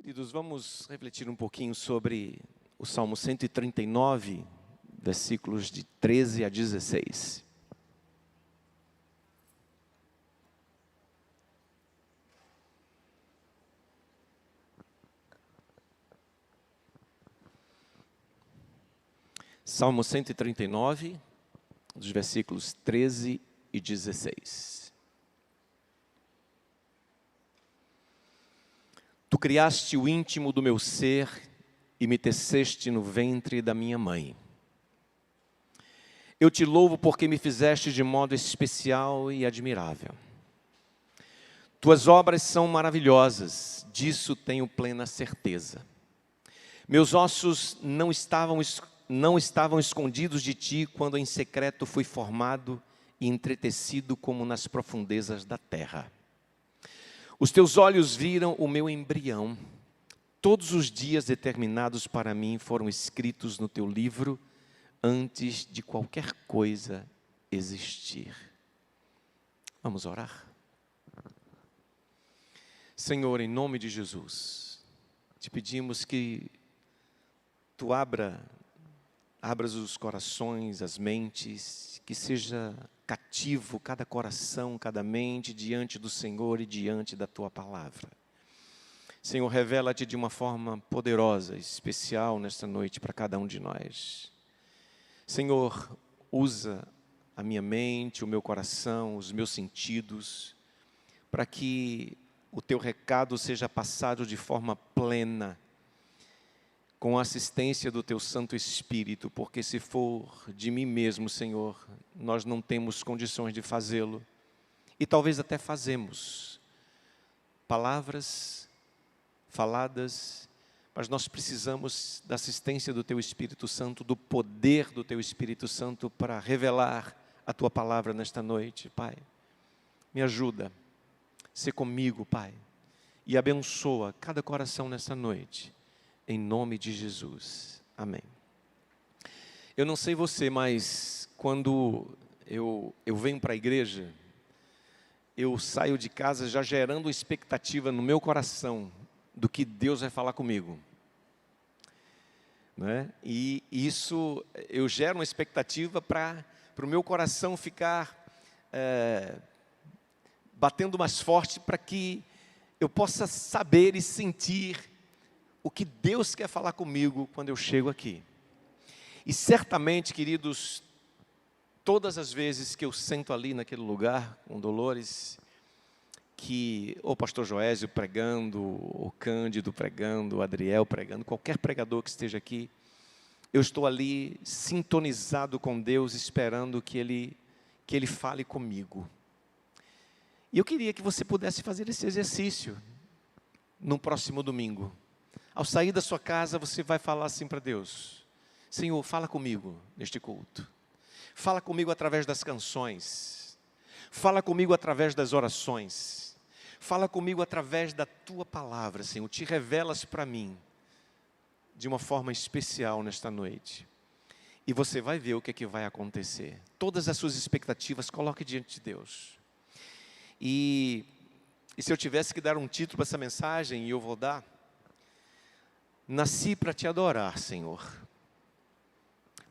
Queridos, vamos refletir um pouquinho sobre o Salmo 139, versículos de 13 a 16. Salmo 139, dos versículos 13 e 16. Tu criaste o íntimo do meu ser e me teceste no ventre da minha mãe. Eu te louvo porque me fizeste de modo especial e admirável. Tuas obras são maravilhosas, disso tenho plena certeza. Meus ossos não estavam escondidos de ti quando em secreto fui formado e entretecido como nas profundezas da terra. Os teus olhos viram o meu embrião. Todos os dias determinados para mim foram escritos no teu livro antes de qualquer coisa existir. Vamos orar? Senhor, em nome de Jesus, te pedimos que tu abras os corações, as mentes, que seja cativo cada coração, cada mente diante do Senhor e diante da tua palavra. Senhor, revela-te de uma forma poderosa, especial nesta noite para cada um de nós. Senhor, usa a minha mente, o meu coração, os meus sentidos, para que o teu recado seja passado de forma plena, com a assistência do teu Santo Espírito, porque se for de mim mesmo, Senhor, nós não temos condições de fazê-lo, e talvez até fazemos palavras faladas, mas nós precisamos da assistência do teu Espírito Santo, do poder do teu Espírito Santo para revelar a tua palavra nesta noite, Pai. Me ajuda, sê comigo, Pai, e abençoa cada coração nesta noite. Em nome de Jesus. Amém. Eu não sei você, mas quando eu venho para a igreja, eu saio de casa já gerando expectativa no meu coração do que Deus vai falar comigo. Né? E isso, eu gero uma expectativa para o meu coração ficar batendo mais forte, para que eu possa saber e sentir o que Deus quer falar comigo quando eu chego aqui. E certamente, queridos, todas as vezes que eu sento ali naquele lugar com Dolores, que o pastor Joésio pregando, o Cândido pregando, o Adriel pregando, qualquer pregador que esteja aqui, eu estou ali sintonizado com Deus, esperando que Ele fale comigo. E eu queria que você pudesse fazer esse exercício no próximo domingo. Ao sair da sua casa, você vai falar assim para Deus: Senhor, fala comigo neste culto. Fala comigo através das canções. Fala comigo através das orações. Fala comigo através da tua palavra, Senhor. Te revelas para mim de uma forma especial nesta noite. E você vai ver o que é que vai acontecer. Todas as suas expectativas, coloque diante de Deus. E se eu tivesse que dar um título para essa mensagem, e eu vou dar: nasci para te adorar, Senhor.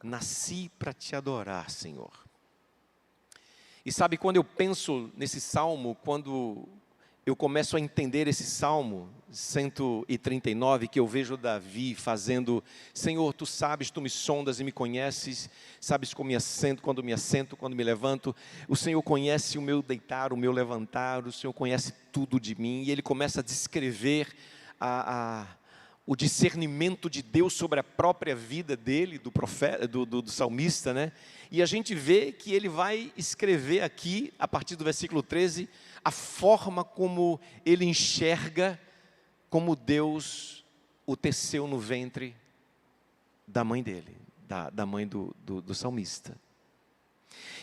Nasci para te adorar, Senhor. E sabe, quando eu penso nesse salmo, quando eu começo a entender esse salmo 139, que eu vejo Davi fazendo: Senhor, tu sabes, tu me sondas e me conheces, sabes como me assento, quando me levanto. O Senhor conhece o meu deitar, o meu levantar, o Senhor conhece tudo de mim. E ele começa a descrever o discernimento de Deus sobre a própria vida dele, do profeta, do salmista, né? E a gente vê que ele vai escrever aqui, a partir do versículo 13, a forma como ele enxerga como Deus o teceu no ventre da mãe dele, da mãe do salmista.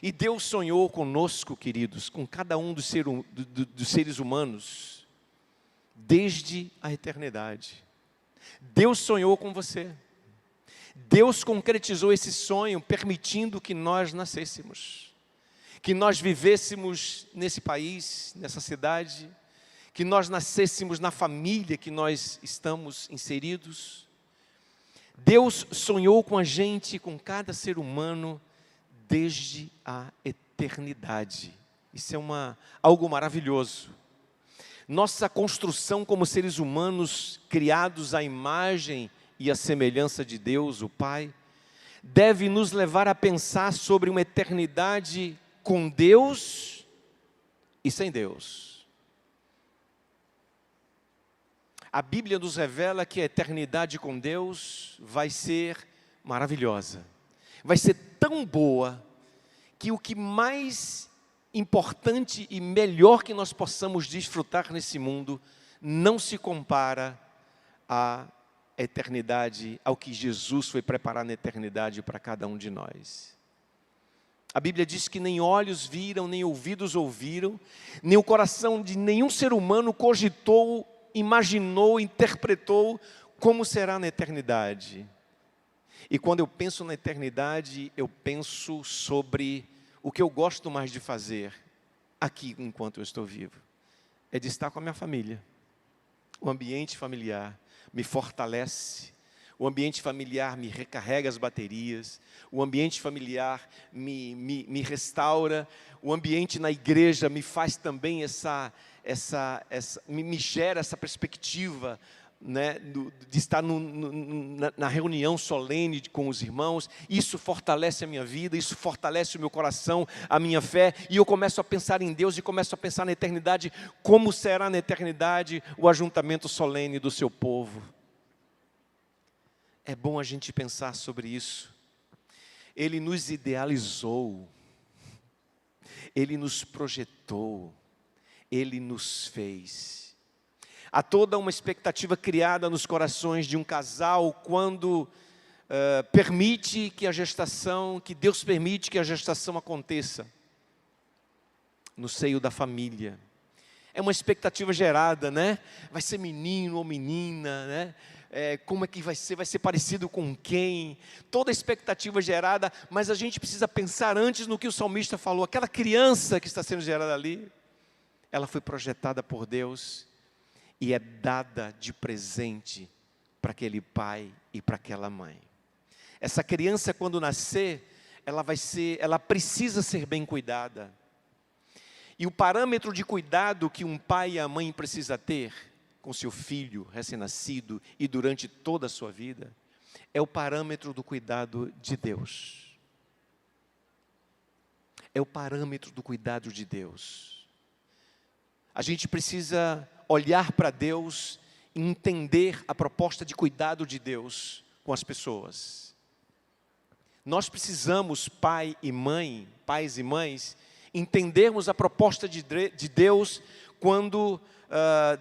E Deus sonhou conosco, queridos, com cada um dos seres humanos, desde a eternidade. Deus sonhou com você. Deus concretizou esse sonho permitindo que nós nascêssemos, que nós vivêssemos nesse país, nessa cidade, que nós nascêssemos na família que nós estamos inseridos. Deus sonhou com a gente, com cada ser humano, desde a eternidade. Isso é algo maravilhoso. Nossa construção como seres humanos, criados à imagem e à semelhança de Deus, o Pai, deve nos levar a pensar sobre uma eternidade com Deus e sem Deus. A Bíblia nos revela que a eternidade com Deus vai ser maravilhosa. Vai ser tão boa que o que mais importante e melhor que nós possamos desfrutar nesse mundo não se compara à eternidade, ao que Jesus foi preparar na eternidade para cada um de nós. A Bíblia diz que nem olhos viram, nem ouvidos ouviram, nem o coração de nenhum ser humano cogitou, imaginou, interpretou como será na eternidade. E quando eu penso na eternidade, eu penso sobre o que eu gosto mais de fazer aqui enquanto eu estou vivo. É de estar com a minha família. O ambiente familiar me fortalece. O ambiente familiar me recarrega as baterias. O ambiente familiar me restaura. O ambiente na igreja me faz também me gera essa perspectiva, né, de estar na reunião solene com os irmãos. Isso fortalece a minha vida, isso fortalece o meu coração, a minha fé, e eu começo a pensar em Deus e começo a pensar na eternidade, como será na eternidade o ajuntamento solene do seu povo. É bom a gente pensar sobre isso. Ele nos idealizou, Ele nos projetou, Ele nos fez. Há toda uma expectativa criada nos corações de um casal quando permite que que Deus permite que a gestação aconteça no seio da família. É uma expectativa gerada, né? Vai ser menino ou menina, né? Como é que vai ser? Vai ser parecido com quem? Toda a expectativa gerada, mas a gente precisa pensar antes no que o salmista falou. Aquela criança que está sendo gerada ali, ela foi projetada por Deus e é dada de presente para aquele pai e para aquela mãe. Essa criança, quando nascer, ela precisa ser bem cuidada. E o parâmetro de cuidado que um pai e a mãe precisa ter com seu filho recém-nascido e durante toda a sua vida, é o parâmetro do cuidado de Deus. É o parâmetro do cuidado de Deus. A gente precisa olhar para Deus e entender a proposta de cuidado de Deus com as pessoas. Nós precisamos, pais e mães, entendermos a proposta de Deus quando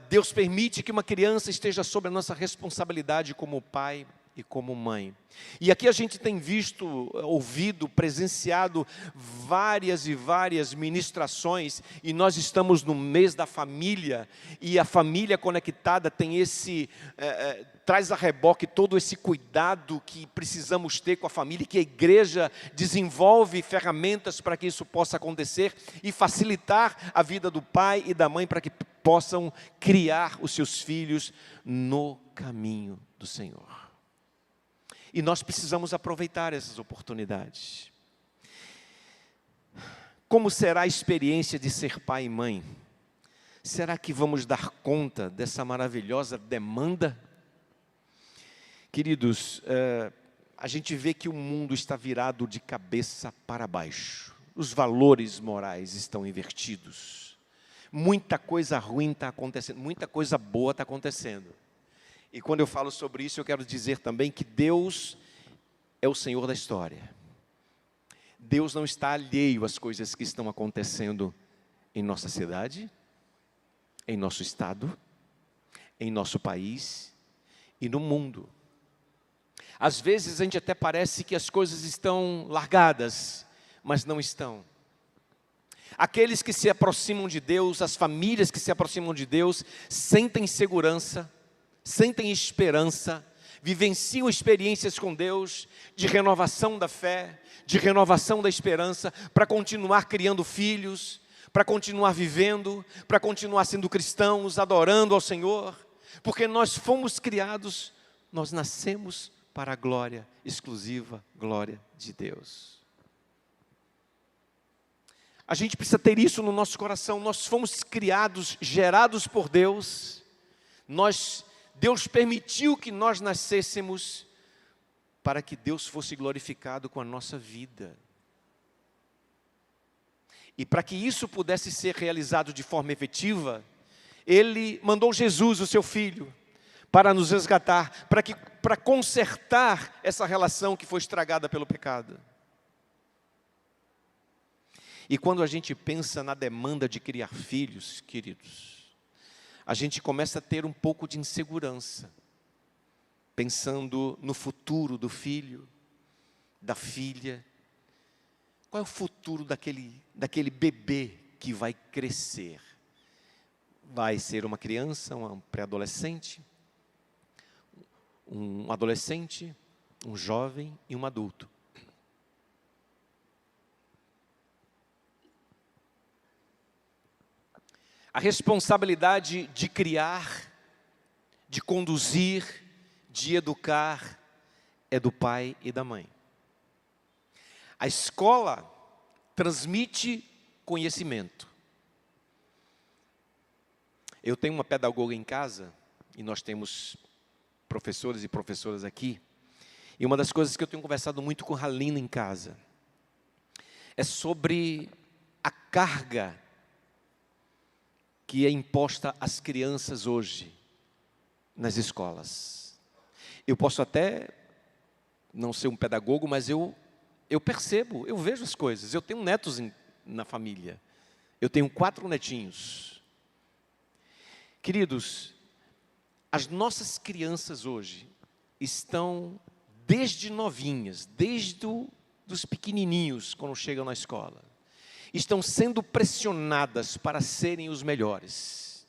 Deus permite que uma criança esteja sob a nossa responsabilidade como pai e como mãe. E aqui a gente tem visto, ouvido, presenciado várias e várias ministrações, e nós estamos no mês da família, e a família conectada tem traz a reboque todo esse cuidado que precisamos ter com a família, que a igreja desenvolve ferramentas para que isso possa acontecer e facilitar a vida do pai e da mãe para que possam criar os seus filhos no caminho do Senhor. E nós precisamos aproveitar essas oportunidades. Como será a experiência de ser pai e mãe? Será que vamos dar conta dessa maravilhosa demanda? Queridos, a gente vê que o mundo está virado de cabeça para baixo. Os valores morais estão invertidos. Muita coisa ruim está acontecendo, muita coisa boa está acontecendo. E quando eu falo sobre isso, eu quero dizer também que Deus é o Senhor da história. Deus não está alheio às coisas que estão acontecendo em nossa cidade, em nosso estado, em nosso país e no mundo. Às vezes a gente até parece que as coisas estão largadas, mas não estão. Aqueles que se aproximam de Deus, as famílias que se aproximam de Deus, sentem segurança, sentem esperança, vivenciam experiências com Deus, de renovação da fé, de renovação da esperança, para continuar criando filhos, para continuar vivendo, para continuar sendo cristãos, adorando ao Senhor, porque nós fomos criados, nós nascemos para a glória, exclusiva glória de Deus. A gente precisa ter isso no nosso coração. Nós fomos criados, gerados por Deus. Deus permitiu que nós nascêssemos para que Deus fosse glorificado com a nossa vida. E para que isso pudesse ser realizado de forma efetiva, Ele mandou Jesus, o seu Filho, para nos resgatar, para consertar essa relação que foi estragada pelo pecado. E quando a gente pensa na demanda de criar filhos, queridos, a gente começa a ter um pouco de insegurança, pensando no futuro do filho, da filha. Qual é o futuro daquele bebê que vai crescer? Vai ser uma criança, um pré-adolescente, um adolescente, um jovem e um adulto. A responsabilidade de criar, de conduzir, de educar, é do pai e da mãe. A escola transmite conhecimento. Eu tenho uma pedagoga em casa, e nós temos professores e professoras aqui, e uma das coisas que eu tenho conversado muito com a Halina em casa, é sobre a carga que é imposta às crianças hoje, nas escolas. Eu posso até não ser um pedagogo, mas eu percebo, eu vejo as coisas. Eu tenho netos na família. Eu tenho 4 netinhos. Queridos, as nossas crianças hoje estão desde novinhas, desde dos pequenininhos, quando chegam na escola, estão sendo pressionadas para serem os melhores.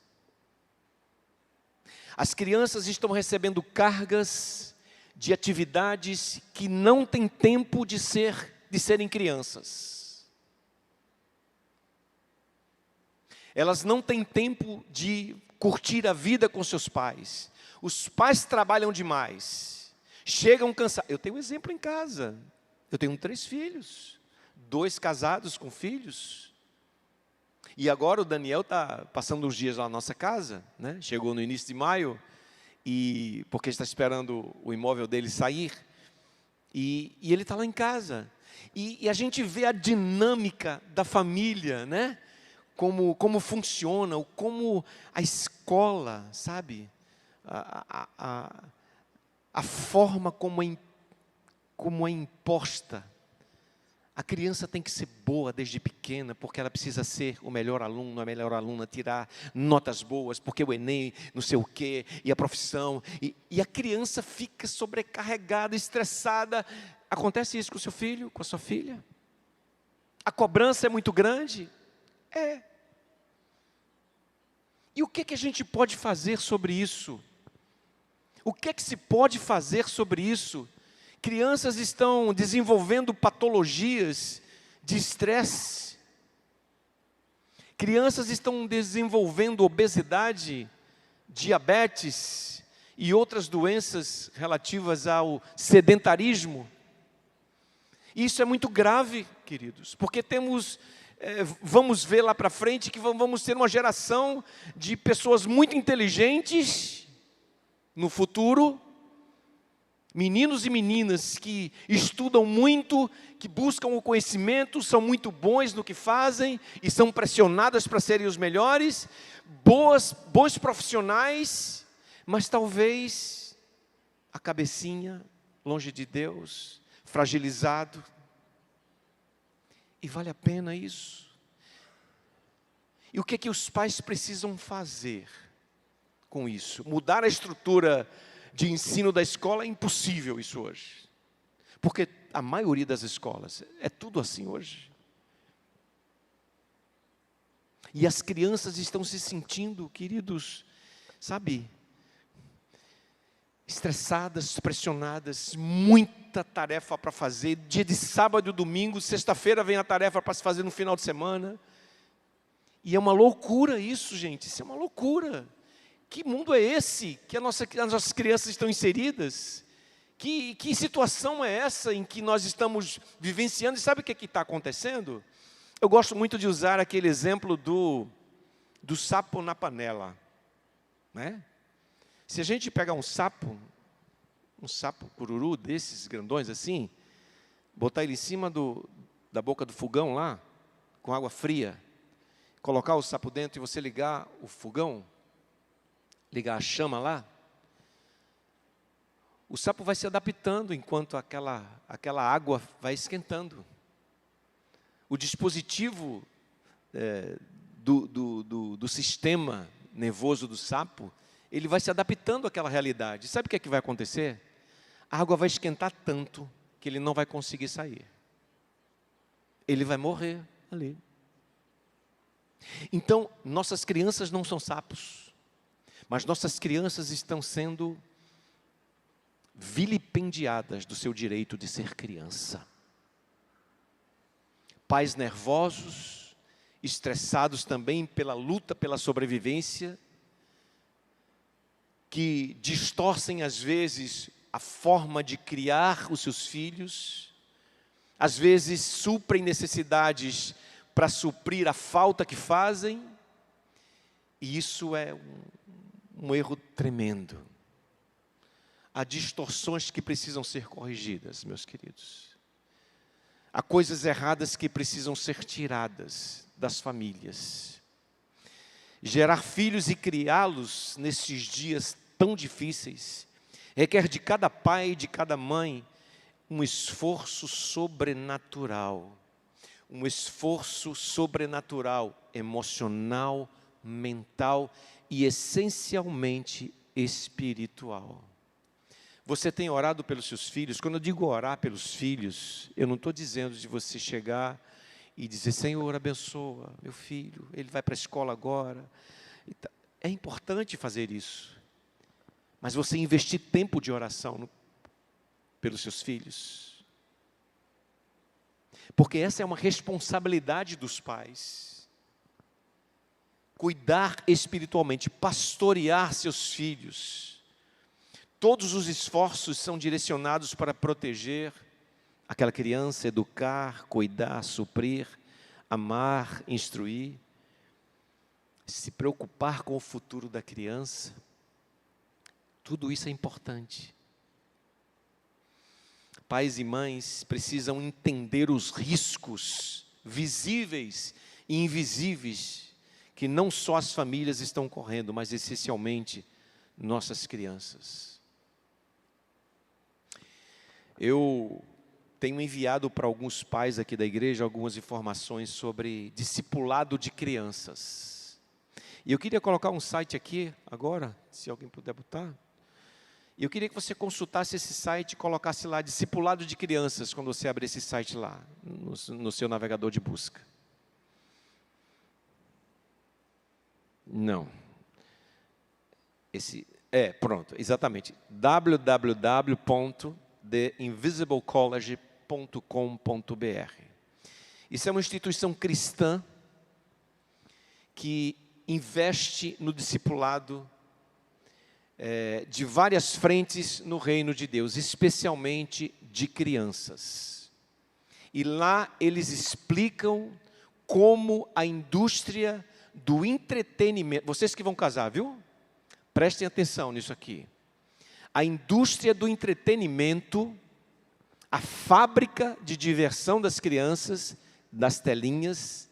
As crianças estão recebendo cargas de atividades que não têm tempo de serem crianças. Elas não têm tempo de curtir a vida com seus pais. Os pais trabalham demais, chegam cansados. Eu tenho um exemplo em casa. Eu tenho 3 filhos. 2 casados com filhos, e agora o Daniel está passando uns dias lá na nossa casa, né? Chegou no início de maio, porque está esperando o imóvel dele sair, e ele está lá em casa, e a gente vê a dinâmica da família, né? Como funciona, como a escola, sabe? A forma como é imposta. A criança tem que ser boa desde pequena, porque ela precisa ser o melhor aluno, a melhor aluna, tirar notas boas, porque o Enem, não sei o quê, e a profissão. E a criança fica sobrecarregada, estressada. Acontece isso com o seu filho, com a sua filha? A cobrança é muito grande? É. E o que a gente pode fazer sobre isso? O que se pode fazer sobre isso? Crianças estão desenvolvendo patologias de estresse. Crianças estão desenvolvendo obesidade, diabetes e outras doenças relativas ao sedentarismo. Isso é muito grave, queridos, porque vamos ver lá para frente que vamos ter uma geração de pessoas muito inteligentes no futuro, meninos e meninas que estudam muito, que buscam o conhecimento, são muito bons no que fazem e são pressionadas para serem os melhores, bons profissionais, mas talvez a cabecinha longe de Deus, fragilizado. E vale a pena isso? E o que os pais precisam fazer com isso? Mudar a estrutura de ensino da escola é impossível isso hoje, porque a maioria das escolas é tudo assim hoje. E as crianças estão se sentindo, queridos, sabe, estressadas, pressionadas, muita tarefa para fazer, dia de sábado e domingo, sexta-feira vem a tarefa para se fazer no final de semana. E é uma loucura isso, gente, isso é uma loucura. Que mundo é esse que as nossas crianças estão inseridas? Que situação é essa em que nós estamos vivenciando? E sabe o que está acontecendo? Eu gosto muito de usar aquele exemplo do sapo na panela, né? Se a gente pegar um sapo cururu desses grandões assim, botar ele em cima da boca do fogão lá, com água fria, colocar o sapo dentro e você ligar o fogão, ligar a chama lá, o sapo vai se adaptando enquanto aquela água vai esquentando. O dispositivo do sistema nervoso do sapo, ele vai se adaptando àquela realidade. Sabe o que é que vai acontecer? A água vai esquentar tanto que ele não vai conseguir sair. Ele vai morrer ali. Então, nossas crianças não são sapos, mas nossas crianças estão sendo vilipendiadas do seu direito de ser criança. Pais nervosos, estressados também pela luta pela sobrevivência, que distorcem às vezes a forma de criar os seus filhos, às vezes suprem necessidades para suprir a falta que fazem, e isso é um erro tremendo. Há distorções que precisam ser corrigidas, meus queridos. Há coisas erradas que precisam ser tiradas das famílias. Gerar filhos e criá-los nesses dias tão difíceis requer de cada pai e de cada mãe um esforço sobrenatural. Um esforço sobrenatural, emocional, mental e essencialmente espiritual. Você tem orado pelos seus filhos? Quando eu digo orar pelos filhos, eu não estou dizendo de você chegar e dizer, Senhor, abençoa meu filho, ele vai para a escola agora. É importante fazer isso, mas você investir tempo de oração pelos seus filhos, porque essa é uma responsabilidade dos pais. Cuidar espiritualmente, pastorear seus filhos. Todos os esforços são direcionados para proteger aquela criança, educar, cuidar, suprir, amar, instruir, se preocupar com o futuro da criança. Tudo isso é importante. Pais e mães precisam entender os riscos visíveis e invisíveis que não só as famílias estão correndo, mas essencialmente nossas crianças. Eu tenho enviado para alguns pais aqui da igreja algumas informações sobre discipulado de crianças. E eu queria colocar um site aqui agora, se alguém puder botar. E eu queria que você consultasse esse site e colocasse lá, discipulado de crianças, quando você abrir esse site lá, no seu navegador de busca. Não. Pronto, exatamente. www.theinvisiblecollege.com.br. Isso é uma instituição cristã que investe no discipulado de várias frentes no reino de Deus, especialmente de crianças. E lá eles explicam como a indústria do entretenimento, vocês que vão casar, viu? Prestem atenção nisso aqui. A indústria do entretenimento, a fábrica de diversão das crianças, das telinhas,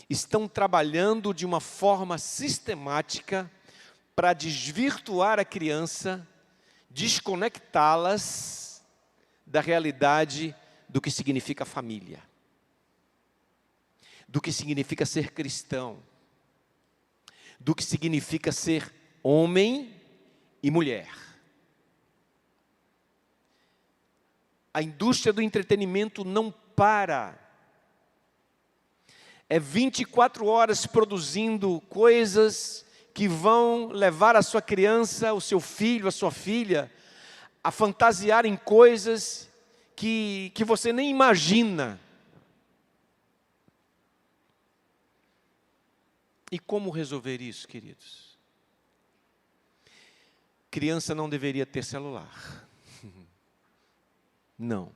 estão trabalhando de uma forma sistemática para desvirtuar a criança, desconectá-las da realidade do que significa família, do que significa ser cristão, do que significa ser homem e mulher. A indústria do entretenimento não para. É 24 horas produzindo coisas que vão levar a sua criança, o seu filho, a sua filha, a fantasiar em coisas que você nem imagina. E como resolver isso, queridos? Criança não deveria ter celular. Não.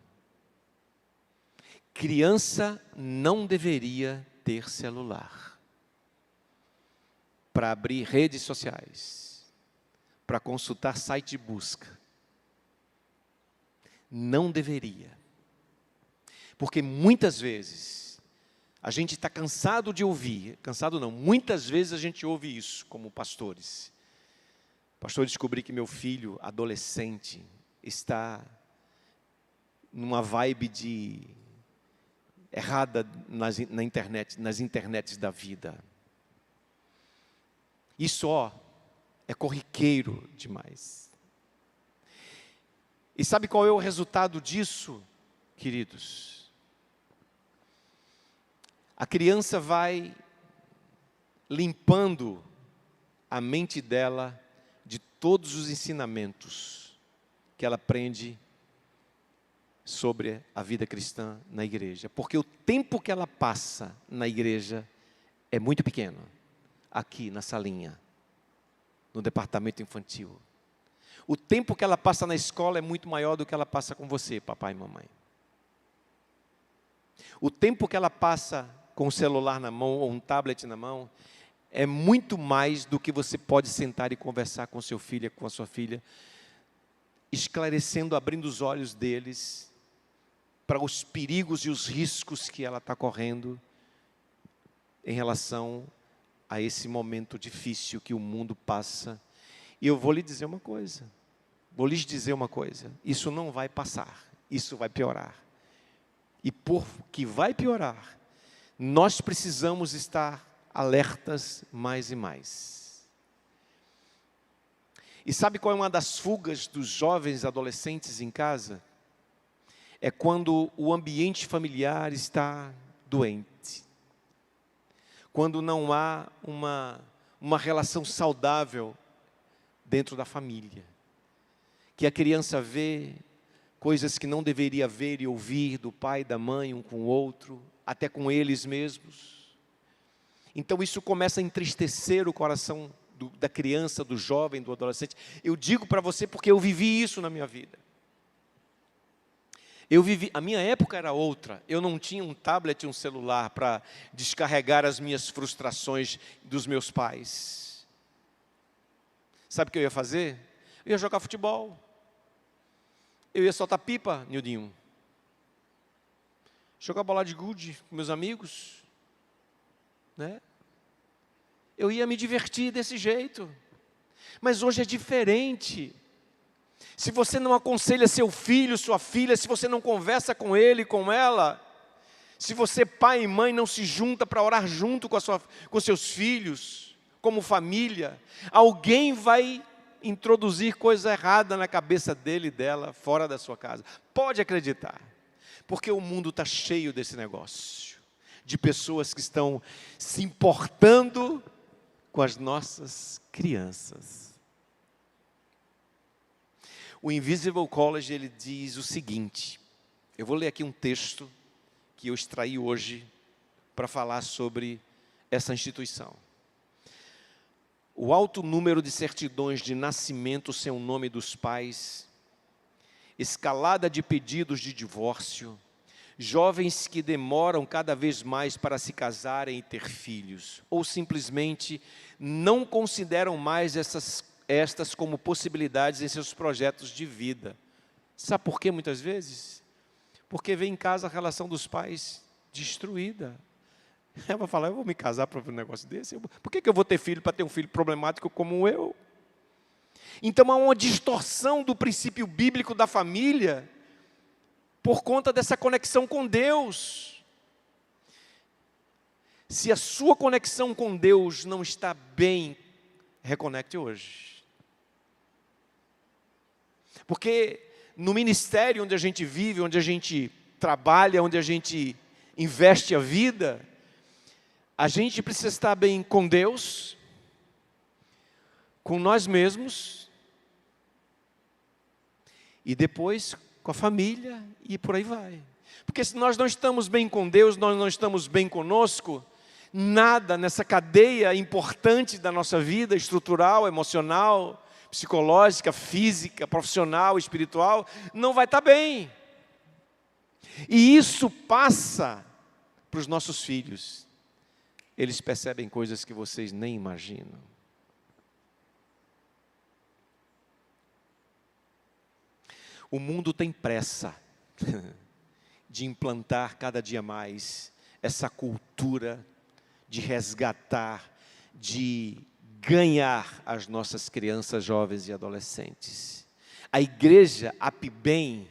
Criança não deveria ter celular para abrir redes sociais, para consultar site de busca. Não deveria. Porque muitas vezes a gente está cansado de ouvir, cansado não, muitas vezes a gente ouve isso como pastores. Pastor, eu descobri que meu filho adolescente está numa vibe de errada nas internets da vida. Isso, é corriqueiro demais. E sabe qual é o resultado disso, queridos? A criança vai limpando a mente dela de todos os ensinamentos que ela aprende sobre a vida cristã na igreja. Porque o tempo que ela passa na igreja é muito pequeno. Aqui na salinha, no departamento infantil. O tempo que ela passa na escola é muito maior do que ela passa com você, papai e mamãe. O tempo que ela passa com o celular na mão ou um tablet na mão é muito mais do que você pode sentar e conversar com seu filho, com a sua filha, esclarecendo, abrindo os olhos deles para os perigos e os riscos que ela está correndo em relação a esse momento difícil que o mundo passa. E eu vou lhes dizer uma coisa, isso não vai passar, isso vai piorar. E porque vai piorar, nós precisamos estar alertas mais e mais. E sabe qual é uma das fugas dos jovens adolescentes em casa? É quando o ambiente familiar está doente. Quando não há uma relação saudável dentro da família. Que a criança vê coisas que não deveria ver e ouvir do pai e da mãe, um com o outro, até com eles mesmos. Então isso começa a entristecer o coração da criança, do jovem, do adolescente. Eu digo para você porque eu vivi isso na minha vida. A minha época era outra, eu não tinha um tablet e um celular para descarregar as minhas frustrações dos meus pais. Sabe o que eu ia fazer? Eu ia jogar futebol. Eu ia soltar pipa, Nildinho. Jogar bola de gude com meus amigos. Né? Eu ia me divertir desse jeito. Mas hoje é diferente. Se você não aconselha seu filho, sua filha, se você não conversa com ele, com ela, se você, pai e mãe, não se junta para orar junto com seus filhos, como família, alguém vai introduzir coisa errada na cabeça dele e dela, fora da sua casa. Pode acreditar, porque o mundo está cheio desse negócio, de pessoas que estão se importando com as nossas crianças. O Invisible College, ele diz o seguinte, eu vou ler aqui um texto que eu extraí hoje para falar sobre essa instituição. O alto número de certidões de nascimento sem o nome dos pais, escalada de pedidos de divórcio, jovens que demoram cada vez mais para se casarem e ter filhos, ou simplesmente não consideram mais estas como possibilidades em seus projetos de vida. Sabe por quê muitas vezes? Porque vem em casa a relação dos pais destruída. Ela vai falar, eu vou me casar para um negócio desse? Por que eu vou ter filho para ter um filho problemático como eu? Então há uma distorção do princípio bíblico da família por conta dessa conexão com Deus. Se a sua conexão com Deus não está bem, reconecte hoje. Porque no ministério onde a gente vive, onde a gente trabalha, onde a gente investe a vida, a gente precisa estar bem com Deus, com nós mesmos, e depois com a família, e por aí vai. Porque se nós não estamos bem com Deus, nós não estamos bem conosco, Nada nessa cadeia importante da nossa vida, estrutural, emocional, psicológica, física, profissional, espiritual, não vai estar bem. E isso passa para os nossos filhos. Eles percebem coisas que vocês nem imaginam. O mundo tem pressa de implantar cada dia mais essa cultura de resgatar, de ganhar as nossas crianças, jovens e adolescentes. A igreja, a PIBEM,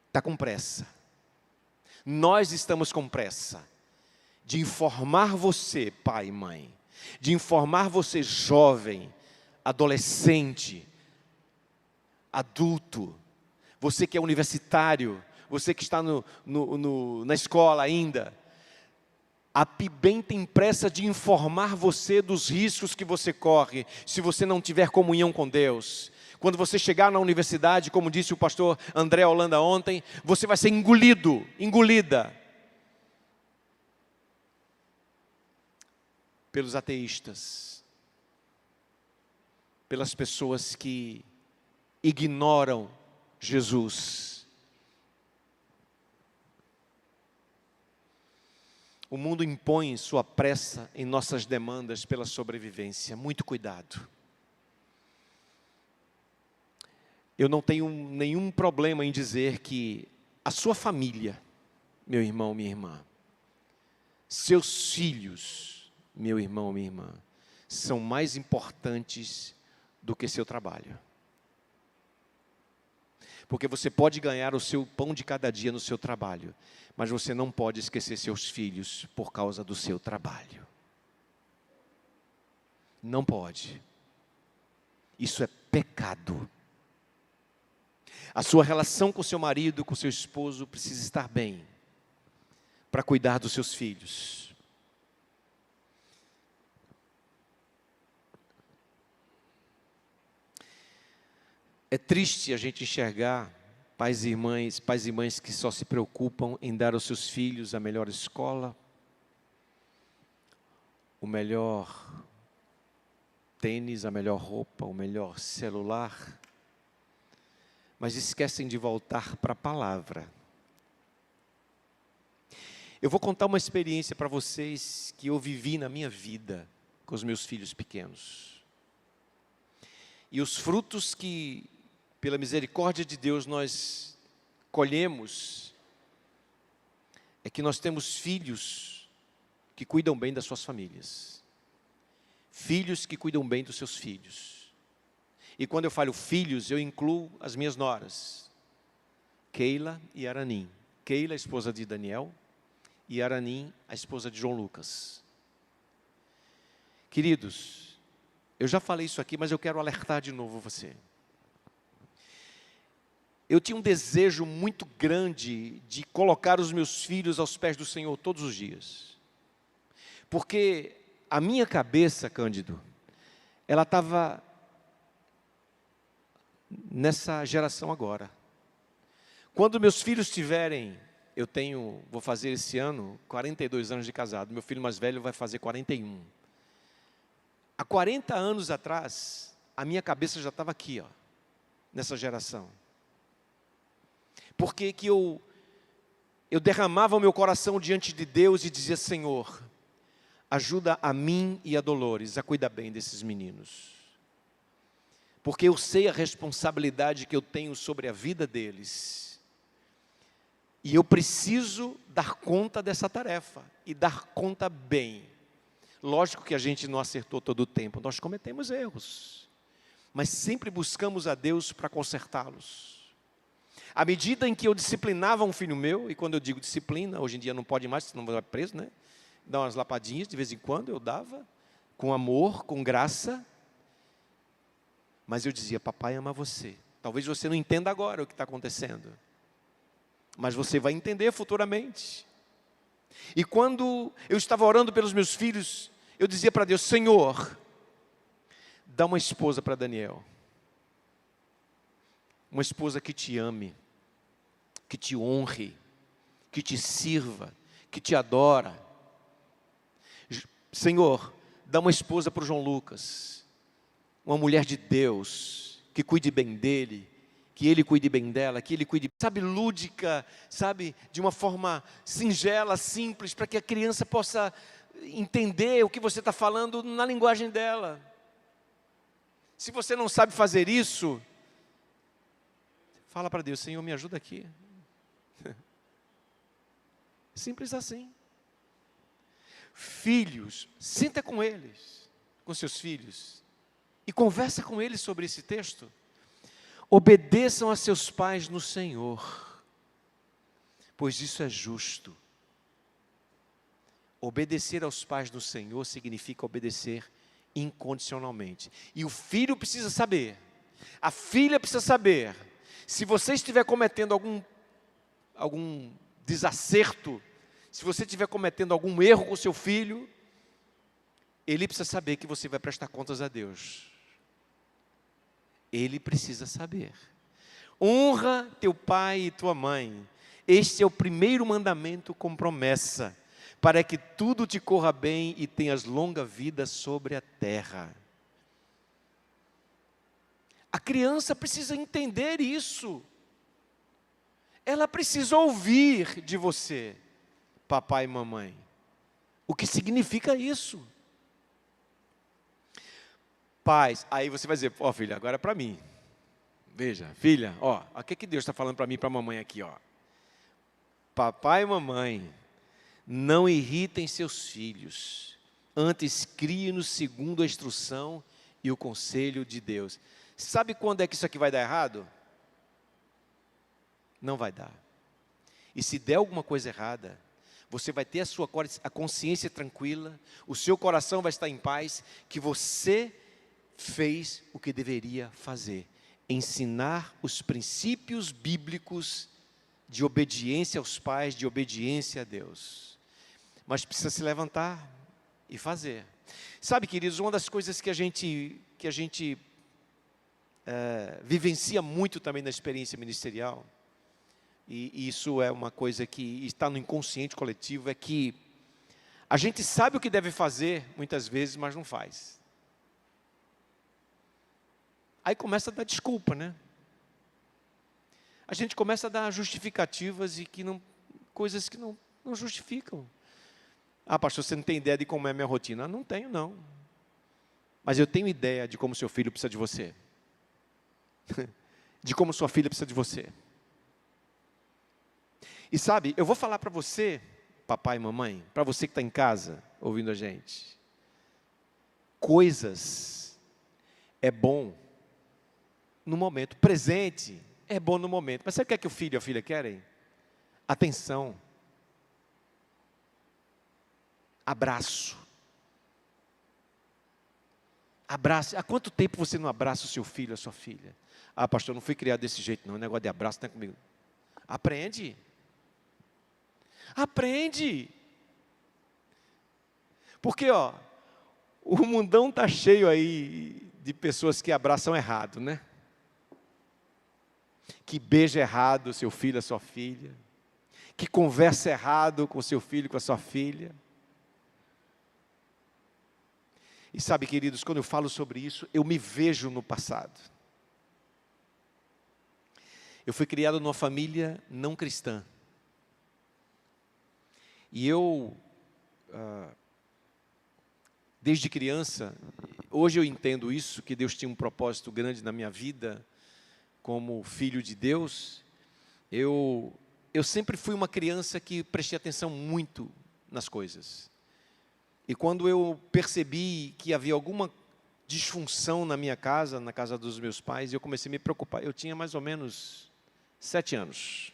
está com pressa. Nós estamos com pressa de informar você, pai e mãe, de informar você, jovem, adolescente, adulto, você que é universitário, você que está na escola ainda. A PIBEM tem pressa de informar você dos riscos que você corre, se você não tiver comunhão com Deus. Quando você chegar na universidade, como disse o pastor André Holanda ontem, você vai ser engolido, engolida, pelos ateístas, pelas pessoas que ignoram Jesus. O mundo impõe sua pressa em nossas demandas pela sobrevivência. Muito cuidado. Eu não tenho nenhum problema em dizer que a sua família, meu irmão, minha irmã, seus filhos, meu irmão, minha irmã, são mais importantes do que seu trabalho. Porque você pode ganhar o seu pão de cada dia no seu trabalho, mas você não pode esquecer seus filhos por causa do seu trabalho. Não pode. Isso é pecado. A sua relação com seu marido, com seu esposo, precisa estar bem para cuidar dos seus filhos. É triste a gente enxergar pais e mães que só se preocupam em dar aos seus filhos a melhor escola, o melhor tênis, a melhor roupa, o melhor celular, mas esquecem de voltar para a palavra. Eu vou contar uma experiência para vocês que eu vivi na minha vida com os meus filhos pequenos. E os frutos que, pela misericórdia de Deus, nós colhemos, é que nós temos filhos que cuidam bem das suas famílias. Filhos que cuidam bem dos seus filhos. E quando eu falo filhos, eu incluo as minhas noras, Keila e Aranim. Keila, a esposa de Daniel, e Aranim, a esposa de João Lucas. Queridos, eu já falei isso aqui, mas eu quero alertar de novo você. Eu tinha um desejo muito grande de colocar os meus filhos aos pés do Senhor todos os dias. Porque a minha cabeça, Cândido, ela estava nessa geração agora. Quando meus filhos tiverem, vou fazer esse ano 42 anos de casado, meu filho mais velho vai fazer 41. Há 40 anos atrás, a minha cabeça já estava aqui, ó, nessa geração. Porque que eu derramava o meu coração diante de Deus e dizia: Senhor, ajuda a mim e a Dolores a cuidar bem desses meninos. Porque eu sei a responsabilidade que eu tenho sobre a vida deles. E eu preciso dar conta dessa tarefa. E dar conta bem. Lógico que a gente não acertou todo o tempo. Nós cometemos erros. Mas sempre buscamos a Deus para consertá-los. À medida em que eu disciplinava um filho meu, e quando eu digo disciplina, hoje em dia não pode mais, senão vai preso, né? Dar umas lapadinhas de vez em quando, eu dava, com amor, com graça. Mas eu dizia: papai ama você. Talvez você não entenda agora o que está acontecendo, mas você vai entender futuramente. E quando eu estava orando pelos meus filhos, eu dizia para Deus: Senhor, dá uma esposa para Daniel. Uma esposa que te ame, que te honre, que te sirva, que te adora. Senhor, dá uma esposa para o João Lucas, uma mulher de Deus, que cuide bem dele, que ele cuide bem dela, que ele cuide, sabe, lúdica, sabe, de uma forma singela, simples, para que a criança possa entender o que você está falando na linguagem dela. Se você não sabe fazer isso, fala para Deus: Senhor, me ajuda aqui. Simples assim. Filhos, senta com eles, com seus filhos, e conversa com eles sobre esse texto. Obedeçam a seus pais no Senhor, pois isso é justo. Obedecer aos pais no Senhor significa obedecer incondicionalmente. E o filho precisa saber, a filha precisa saber, se você estiver cometendo algum desacerto, se você estiver cometendo algum erro com seu filho, ele precisa saber que você vai prestar contas a Deus. Ele precisa saber. Honra teu pai e tua mãe. Este é o primeiro mandamento com promessa, para que tudo te corra bem e tenhas longa vida sobre a terra. A criança precisa entender isso. Ela precisa ouvir de você, papai e mamãe, o que significa isso. Pais, aí você vai dizer: ó, filha, agora é para mim. Veja, filha, ó, o que Deus está falando para mim e para a mamãe aqui, ó. Papai e mamãe, não irritem seus filhos, antes criem-nos segundo a instrução e o conselho de Deus. Sabe quando é que isso aqui vai dar errado? Não vai dar. E se der alguma coisa errada, você vai ter a consciência tranquila, o seu coração vai estar em paz, que você fez o que deveria fazer: ensinar os princípios bíblicos de obediência aos pais, de obediência a Deus. Mas precisa se levantar e fazer. Sabe, queridos, uma das coisas que a gente vivencia muito também na experiência ministerial, e isso é uma coisa que está no inconsciente coletivo, é que a gente sabe o que deve fazer muitas vezes, mas não faz. Aí começa a dar desculpa, né? A gente começa a dar justificativas e coisas que não justificam. Ah, pastor, você não tem ideia de como é a minha rotina? Não tenho, não. Mas eu tenho ideia de como seu filho precisa de você. De como sua filha precisa de você. E sabe, eu vou falar para você, papai e mamãe, para você que está em casa, ouvindo a gente. Coisas é bom no momento, presente é bom no momento. Mas sabe o que é que o filho e a filha querem? Atenção. Abraço. Abraço. Há quanto tempo você não abraça o seu filho, a sua filha? Ah, pastor, eu não fui criado desse jeito não, o negócio de abraço não é comigo. Aprende. Aprende. Porque, ó, o mundão está cheio aí de pessoas que abraçam errado, né? Que beija errado seu filho, a sua filha. Que conversa errado com seu filho, com a sua filha. E sabe, queridos, quando eu falo sobre isso, eu me vejo no passado. Eu fui criado numa família não cristã. E eu, desde criança, hoje eu entendo isso, que Deus tinha um propósito grande na minha vida, como filho de Deus. Eu sempre fui uma criança que prestei atenção muito nas coisas. E quando eu percebi que havia alguma disfunção na minha casa, na casa dos meus pais, eu comecei a me preocupar. Eu tinha mais ou menos 7 anos.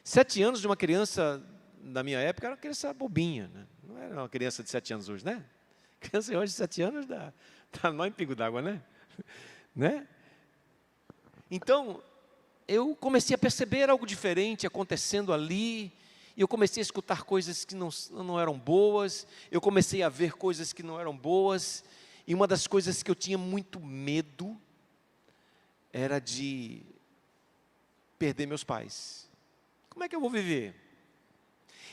7 anos de uma criança, na minha época, era uma criança bobinha, né? Não era uma criança de 7 anos hoje, né? Criança hoje de 7 anos dá nó em pingo d'água, né? Então, eu comecei a perceber algo diferente acontecendo ali, e eu comecei a escutar coisas que não eram boas, eu comecei a ver coisas que não eram boas, e uma das coisas que eu tinha muito medo era de perder meus pais. Como é que eu vou viver?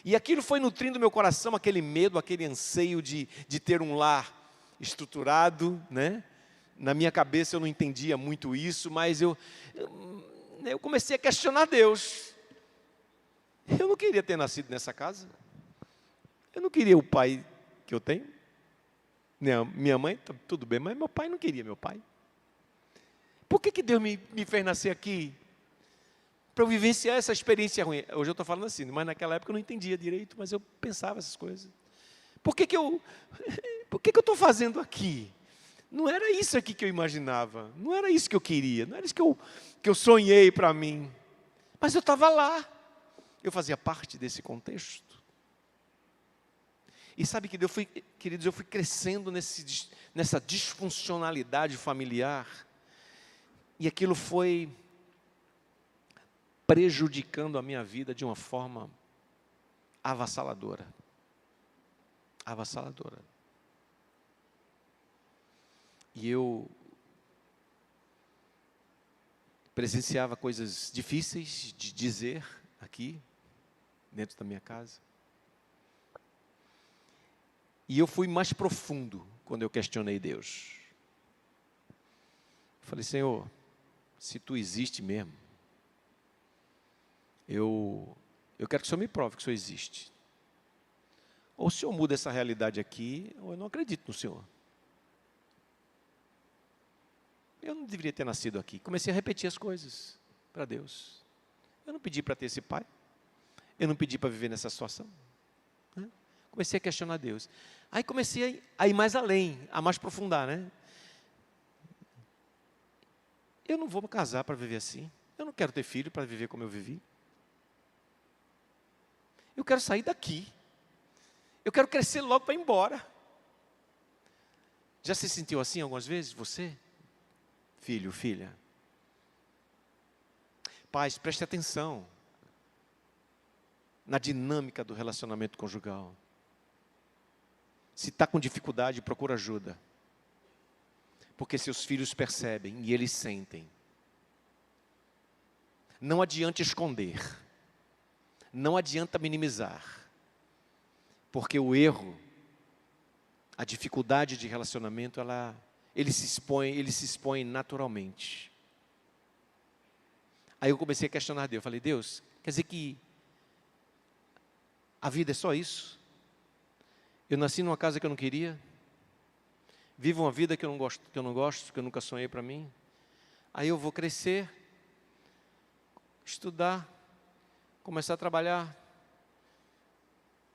E aquilo foi nutrindo meu coração, aquele medo, aquele anseio de ter um lar estruturado, né? Na minha cabeça eu não entendia muito isso, mas eu comecei a questionar Deus. Eu não queria ter nascido nessa casa. Eu não queria o pai que eu tenho. Minha mãe, tudo bem, mas meu pai não queria meu pai. Por que Deus me fez nascer aqui? Para eu vivenciar essa experiência ruim. Hoje eu estou falando assim, mas naquela época eu não entendia direito, mas eu pensava essas coisas. Por que eu estou fazendo aqui? Não era isso aqui que eu imaginava, não era isso que eu queria, não era isso que eu sonhei para mim. Mas eu estava lá, eu fazia parte desse contexto. E sabe que queridos, eu fui crescendo nessa disfuncionalidade familiar, e aquilo foi prejudicando a minha vida de uma forma avassaladora. Avassaladora. E eu presenciava coisas difíceis de dizer aqui, dentro da minha casa. E eu fui mais profundo quando eu questionei Deus. Eu falei, Senhor, se Tu existe mesmo, eu quero que o Senhor me prove que o Senhor existe. Ou o Senhor muda essa realidade aqui, ou eu não acredito no Senhor. Eu não deveria ter nascido aqui. Comecei a repetir as coisas para Deus. Eu não pedi para ter esse pai. Eu não pedi para viver nessa situação. Comecei a questionar Deus. Aí comecei a ir mais além, a mais aprofundar, né? Eu não vou me casar para viver assim. Eu não quero ter filho para viver como eu vivi. Eu quero sair daqui. Eu quero crescer logo para ir embora. Já se sentiu assim algumas vezes, você? Filho, filha. Pais, preste atenção na dinâmica do relacionamento conjugal. Se está com dificuldade, procura ajuda. Porque seus filhos percebem e eles sentem. Não adianta esconder. Não adianta minimizar. Porque o erro, a dificuldade de relacionamento, ele se expõe naturalmente. Aí eu comecei a questionar Deus. Eu falei, Deus, quer dizer que a vida é só isso? Eu nasci numa casa que eu não queria? Vivo uma vida que eu não gosto, que eu nunca sonhei para mim? Aí eu vou crescer, estudar, começar a trabalhar,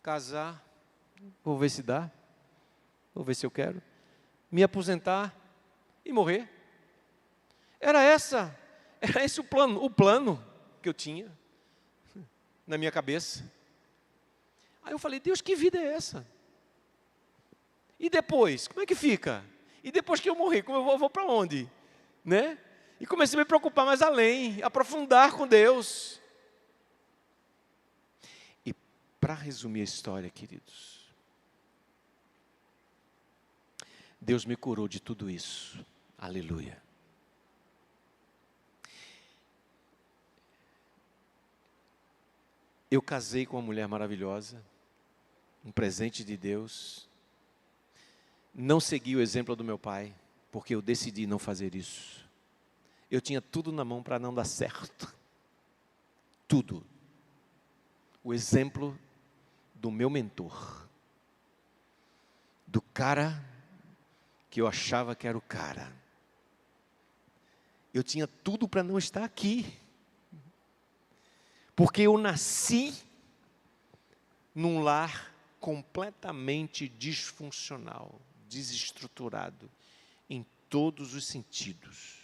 casar, vou ver se dá, vou ver se eu quero, me aposentar e morrer. Era esse o plano que eu tinha na minha cabeça. Aí eu falei, Deus, que vida é essa? E depois, como é que fica? E depois que eu morrer, como eu vou para onde? Né? E comecei a me preocupar mais além, aprofundar com Deus. E para resumir a história, queridos, Deus me curou de tudo isso. Aleluia. Eu casei com uma mulher maravilhosa, um presente de Deus. Não segui o exemplo do meu pai, porque eu decidi não fazer isso. Eu tinha tudo na mão para não dar certo. Tudo. O exemplo do meu mentor. Do cara que eu achava que era o cara. Eu tinha tudo para não estar aqui. Porque eu nasci num lar completamente disfuncional, desestruturado, em todos os sentidos.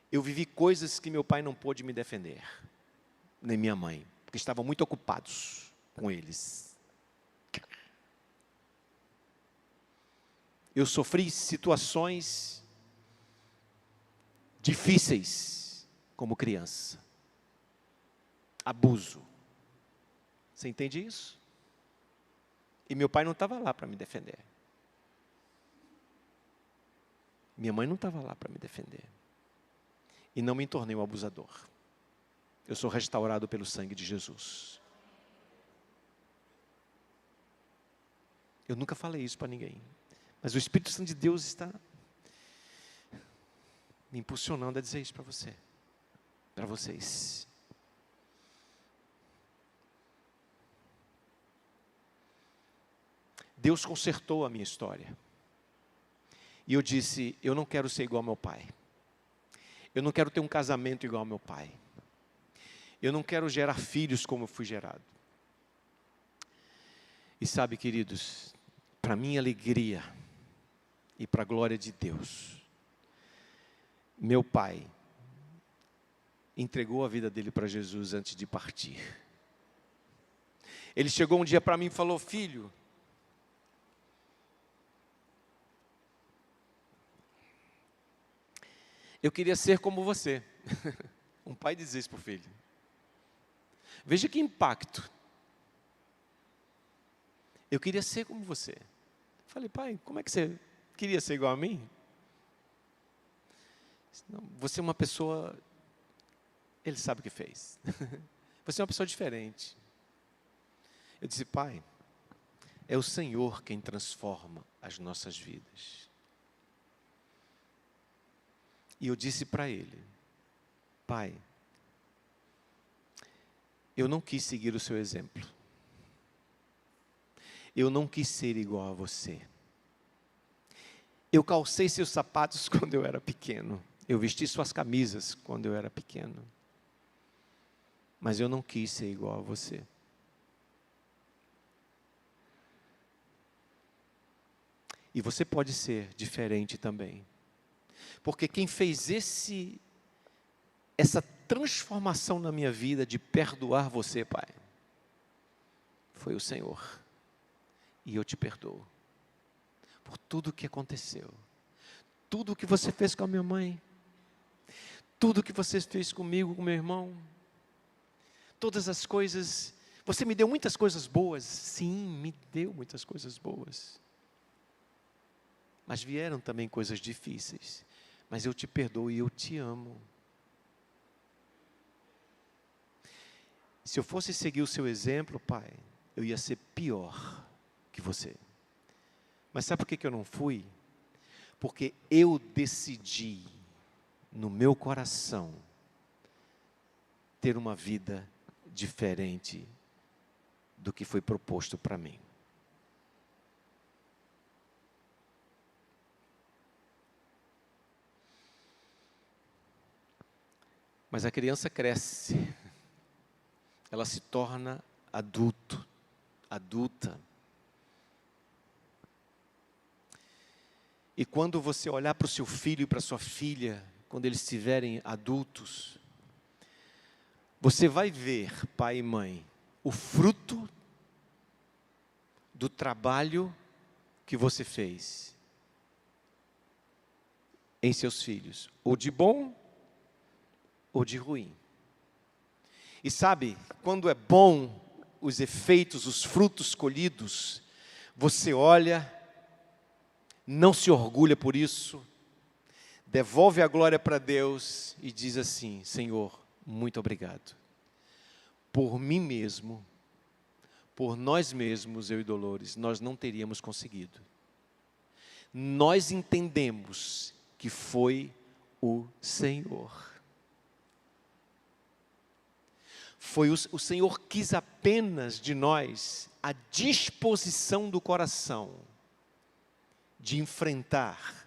Eu vivi coisas que meu pai não pôde me defender, nem minha mãe, porque estavam muito ocupados com eles. Eu sofri situações difíceis como criança. Abuso. Você entende isso? E meu pai não estava lá para me defender. Minha mãe não estava lá para me defender. E não me tornei um abusador. eu sou restaurado pelo sangue de Jesus. Eu nunca falei isso para ninguém, mas o Espírito Santo de Deus está me impulsionando a dizer isso para você, para vocês. Deus consertou a minha história. E eu disse, eu não quero ser igual ao meu pai. Eu não quero ter um casamento igual ao meu pai. Eu não quero gerar filhos como eu fui gerado. E sabe, queridos, para minha alegria e para a glória de Deus, meu pai entregou a vida dele para Jesus antes de partir. Ele chegou um dia para mim e falou, filho, eu queria ser como você. Um pai diz isso para o filho. Veja que impacto. Eu queria ser como você. Falei, pai, como é que você queria ser igual a mim? Não, você é uma pessoa, ele sabe o que fez. Você é uma pessoa diferente. Eu disse, pai, é o Senhor quem transforma as nossas vidas. E eu disse para ele, pai, eu não quis seguir o seu exemplo. Eu não quis ser igual a você. Eu calcei seus sapatos quando eu era pequeno. Eu vesti suas camisas quando eu era pequeno. Mas eu não quis ser igual a você. E você pode ser diferente também. Porque quem fez essa transformação na minha vida de perdoar você, pai, foi o Senhor. E eu te perdoo por tudo o que aconteceu. Tudo o que você fez com a minha mãe. Tudo o que você fez comigo, com meu irmão. Todas as coisas. Você me deu muitas coisas boas. Sim, me deu muitas coisas boas. Mas vieram também coisas difíceis. Mas eu te perdoo e eu te amo. Se eu fosse seguir o seu exemplo, pai, eu ia ser pior que você. Mas sabe por que eu não fui? Porque eu decidi, no meu coração, ter uma vida diferente do que foi proposto para mim. Mas a criança cresce, ela se torna adulta. E quando você olhar para o seu filho e para a sua filha, quando eles estiverem adultos, você vai ver, pai e mãe, o fruto do trabalho que você fez em seus filhos, ou de bom, ou de ruim. E sabe, quando é bom, os efeitos, os frutos colhidos, você olha, não se orgulha por isso, devolve a glória para Deus e diz assim, Senhor, muito obrigado. Por mim mesmo, por nós mesmos, eu e Dolores, nós não teríamos conseguido. Nós entendemos que foi o Senhor. O Senhor quis apenas de nós a disposição do coração de enfrentar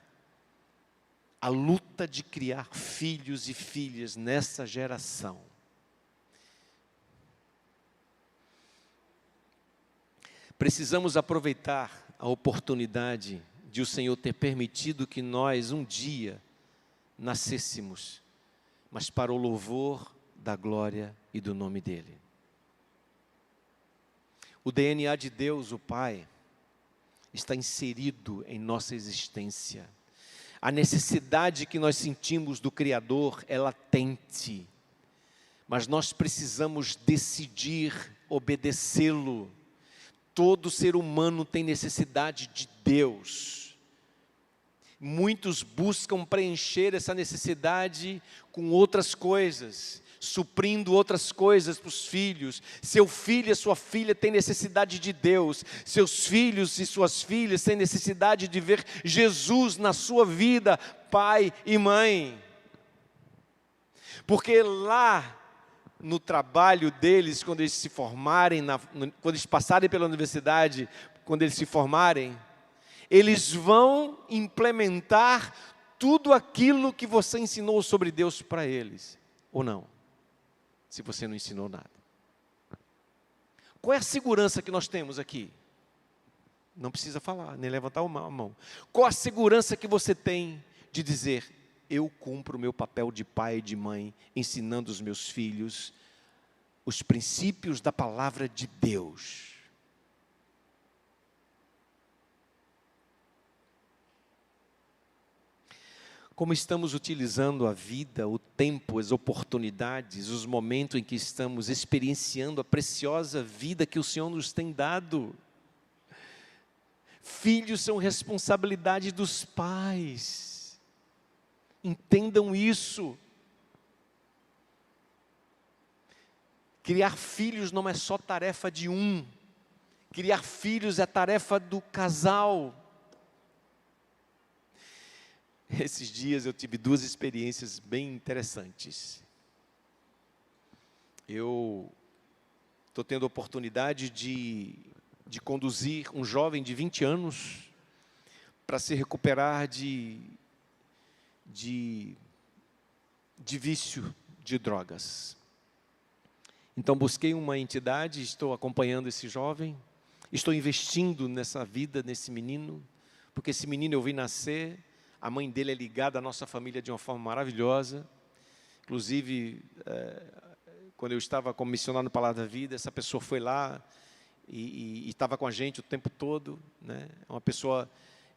a luta de criar filhos e filhas nessa geração. Precisamos aproveitar a oportunidade de o Senhor ter permitido que nós um dia nascêssemos, mas para o louvor da glória e do nome dEle. O DNA de Deus, o Pai, está inserido em nossa existência. A necessidade que nós sentimos do Criador é latente, mas nós precisamos decidir obedecê-lo. Todo ser humano tem necessidade de Deus. Muitos buscam preencher essa necessidade com outras coisas. suprindo outras coisas para os filhos. Seu filho e sua filha têm necessidade de Deus. Seus filhos e suas filhas têm necessidade de ver Jesus na sua vida, pai e mãe. Porque lá no trabalho deles, quando eles se formarem, quando eles passarem pela universidade, quando eles se formarem, eles vão implementar tudo aquilo que você ensinou sobre Deus para eles, ou não? Se você não ensinou nada. Qual é a segurança que nós temos aqui? Não precisa falar, nem levantar a mão. Qual a segurança que você tem de dizer: eu cumpro o meu papel de pai e de mãe, ensinando os meus filhos os princípios da palavra de Deus? Como estamos utilizando a vida, o tempo, as oportunidades, os momentos em que estamos experienciando a preciosa vida que o Senhor nos tem dado? Filhos são responsabilidade dos pais. Entendam isso. Criar filhos não é só tarefa de um. Criar filhos é tarefa do casal. Esses dias eu tive duas experiências bem interessantes. Eu estou tendo a oportunidade de conduzir um jovem de 20 anos para se recuperar de vício de drogas. Então busquei uma entidade, estou acompanhando esse jovem, estou investindo nessa vida, nesse menino, porque esse menino eu vi nascer. A mãe dele é ligada à nossa família de uma forma maravilhosa. Inclusive, quando eu estava como missionário no Palavra da Vida, essa pessoa foi lá e estava com a gente o tempo todo, né? É uma pessoa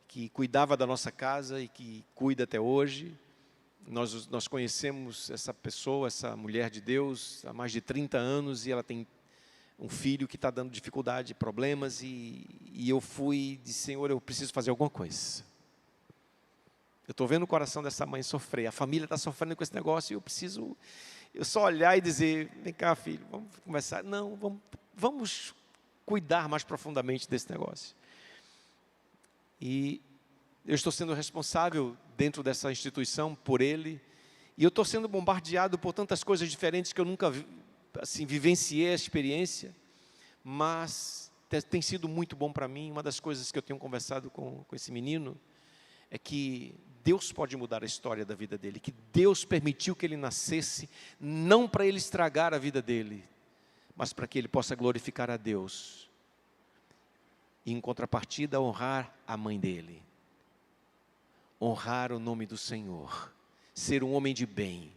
que cuidava da nossa casa e que cuida até hoje. Nós conhecemos essa pessoa, essa mulher de Deus, há mais de 30 anos, e ela tem um filho que está dando dificuldade, problemas, e eu fui e disse: Senhor, eu preciso fazer alguma coisa. Eu estou vendo o coração dessa mãe sofrer, a família está sofrendo com esse negócio, e eu só olhar e dizer: vem cá, filho, vamos conversar. Não, vamos cuidar mais profundamente desse negócio. E eu estou sendo responsável dentro dessa instituição por ele, e eu estou sendo bombardeado por tantas coisas diferentes que eu nunca vivenciei a experiência, mas tem sido muito bom para mim. Uma das coisas que eu tenho conversado com esse menino é que Deus pode mudar a história da vida dele, que Deus permitiu que ele nascesse, não para ele estragar a vida dele, mas para que ele possa glorificar a Deus, e em contrapartida honrar a mãe dele, honrar o nome do Senhor, ser um homem de bem,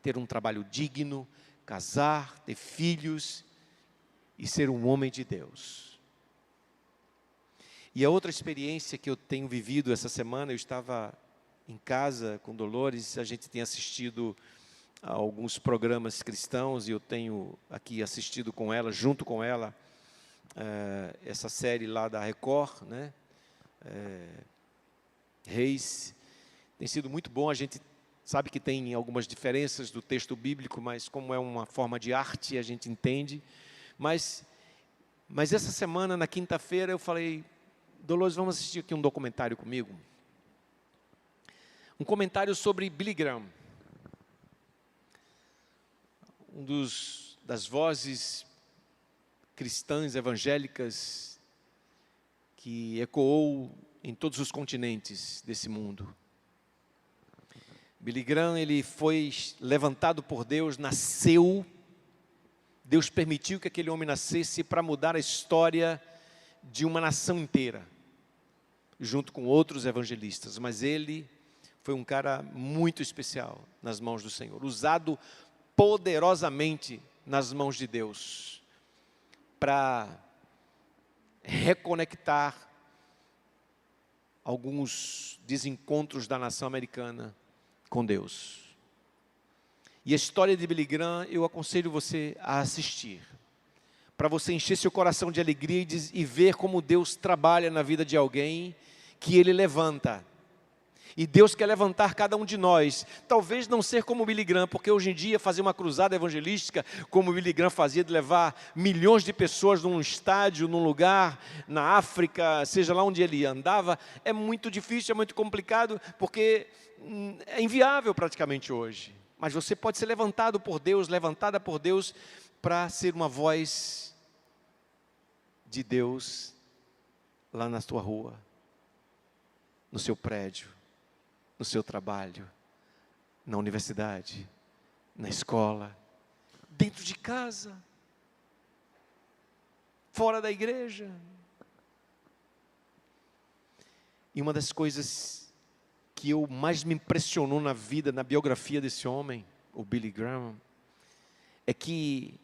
ter um trabalho digno, casar, ter filhos e ser um homem de Deus. E a outra experiência que eu tenho vivido essa semana, eu estava em casa com Dolores, a gente tem assistido a alguns programas cristãos, e eu tenho aqui assistido com ela, junto com ela, essa série lá da Record, né? Reis. Tem sido muito bom. A gente sabe que tem algumas diferenças do texto bíblico, mas como é uma forma de arte, a gente entende. Mas essa semana, na quinta-feira, eu falei: Dolores, vamos assistir aqui um documentário comigo. Um comentário sobre Billy Graham, das vozes cristãs evangélicas que ecoou em todos os continentes desse mundo. Billy Graham, ele foi levantado por Deus, nasceu, Deus permitiu que aquele homem nascesse para mudar a história de uma nação inteira, junto com outros evangelistas, mas ele foi um cara muito especial nas mãos do Senhor, usado poderosamente nas mãos de Deus, para reconectar alguns desencontros da nação americana com Deus. E a história de Billy Graham, eu aconselho você a assistir, para você encher seu coração de alegria e ver como Deus trabalha na vida de alguém que Ele levanta. E Deus quer levantar cada um de nós, talvez não ser como Billy Graham, porque hoje em dia fazer uma cruzada evangelística, como Billy Graham fazia, de levar milhões de pessoas num estádio, num lugar, na África, seja lá onde ele andava, é muito difícil, é muito complicado, porque é inviável praticamente hoje. Mas você pode ser levantado por Deus, levantada por Deus, para ser uma voz de Deus lá na sua rua, no seu prédio, no seu trabalho, na universidade, na escola, dentro de casa, fora da igreja. E uma das coisas que mais me impressionou na vida, na biografia desse homem, o Billy Graham, é que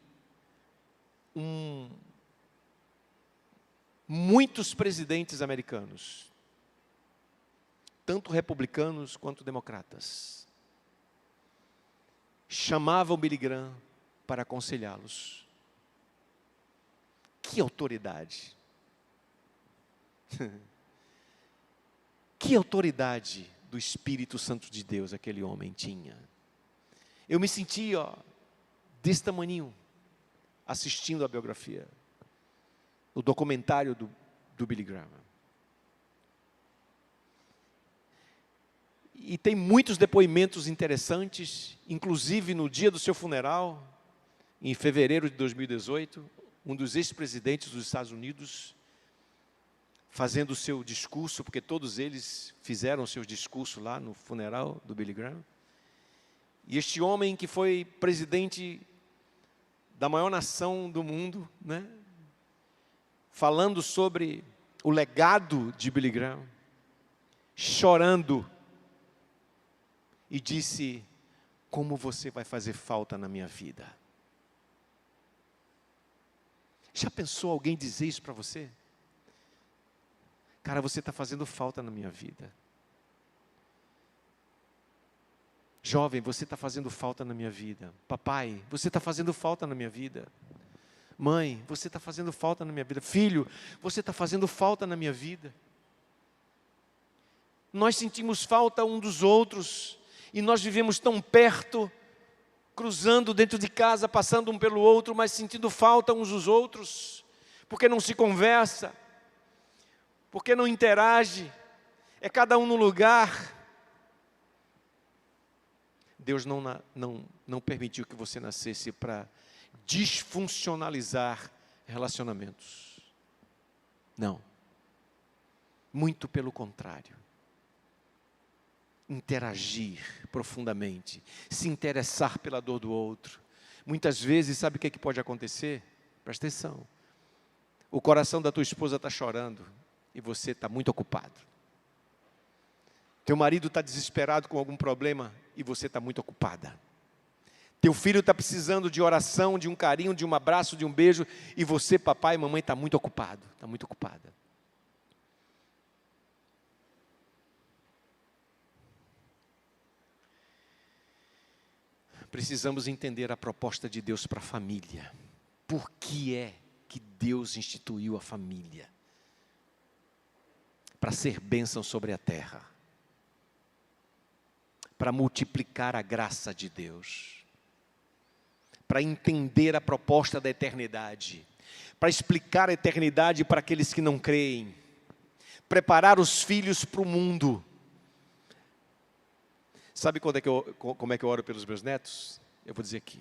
muitos presidentes americanos, tanto republicanos quanto democratas, chamavam Billy Graham para aconselhá-los. Que autoridade! Que autoridade do Espírito Santo de Deus aquele homem tinha. Eu me senti, desse tamaninho, assistindo a biografia, o documentário do Billy Graham. E tem muitos depoimentos interessantes, inclusive no dia do seu funeral, em fevereiro de 2018, um dos ex-presidentes dos Estados Unidos, fazendo o seu discurso, porque todos eles fizeram o seu discurso lá no funeral do Billy Graham. E este homem que foi presidente da maior nação do mundo, né, falando sobre o legado de Billy Graham, chorando, e disse: como você vai fazer falta na minha vida? Já pensou alguém dizer isso para você? Cara, você está fazendo falta na minha vida. Jovem, você está fazendo falta na minha vida. Papai, você está fazendo falta na minha vida. Mãe, você está fazendo falta na minha vida. Filho, você está fazendo falta na minha vida. Nós sentimos falta um dos outros. E nós vivemos tão perto, cruzando dentro de casa, passando um pelo outro, mas sentindo falta uns dos outros, porque não se conversa, porque não interage, é cada um no lugar. Deus não permitiu que você nascesse para disfuncionalizar relacionamentos. Não. Muito pelo contrário. Interagir profundamente, se interessar pela dor do outro. Muitas vezes, sabe o que pode acontecer? Presta atenção. O coração da tua esposa está chorando e você está muito ocupado. Teu marido está desesperado com algum problema e você está muito ocupada. Teu filho está precisando de oração, de um carinho, de um abraço, de um beijo, e você, papai e mamãe, está muito ocupado, está muito ocupada. Precisamos entender a proposta de Deus para a família. Por que é que Deus instituiu a família? Para ser bênção sobre a terra. Para multiplicar a graça de Deus. Para entender a proposta da eternidade. Para explicar a eternidade para aqueles que não creem. Preparar os filhos para o mundo. Sabe como é que eu oro pelos meus netos? Eu vou dizer aqui.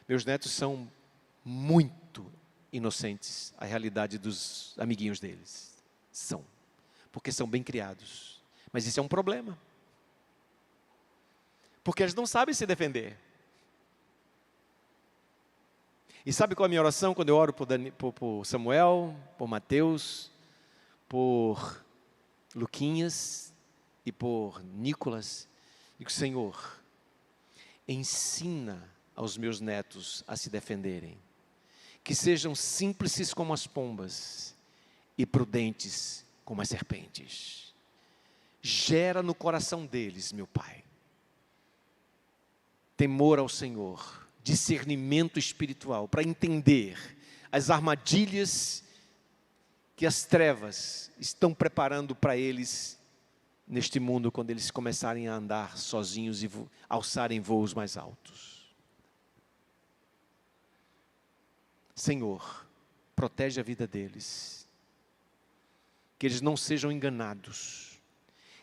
Meus netos são muito inocentes à realidade dos amiguinhos deles. São. Porque são bem criados. Mas isso é um problema. Porque eles não sabem se defender. E sabe qual é a minha oração quando eu oro por Samuel, por Mateus, por Luquinhas e por Nicolas? Digo: Senhor, ensina aos meus netos a se defenderem. Que sejam simples como as pombas e prudentes como as serpentes. Gera no coração deles, meu Pai, temor ao Senhor, discernimento espiritual, para entender as armadilhas que as trevas estão preparando para eles neste mundo quando eles começarem a andar sozinhos e alçarem voos mais altos. Senhor, protege a vida deles, que eles não sejam enganados,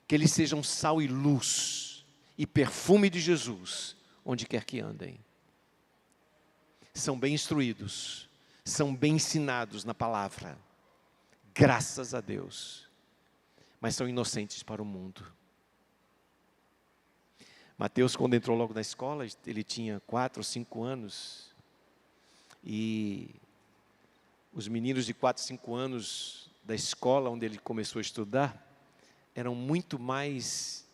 que eles sejam sal e luz e perfume de Jesus, onde quer que andem. São bem instruídos, são bem ensinados na palavra, graças a Deus, mas são inocentes para o mundo. Mateus, quando entrou logo na escola, ele tinha 4 ou 5 anos, e os meninos de 4, 5 anos da escola onde ele começou a estudar, eram muito mais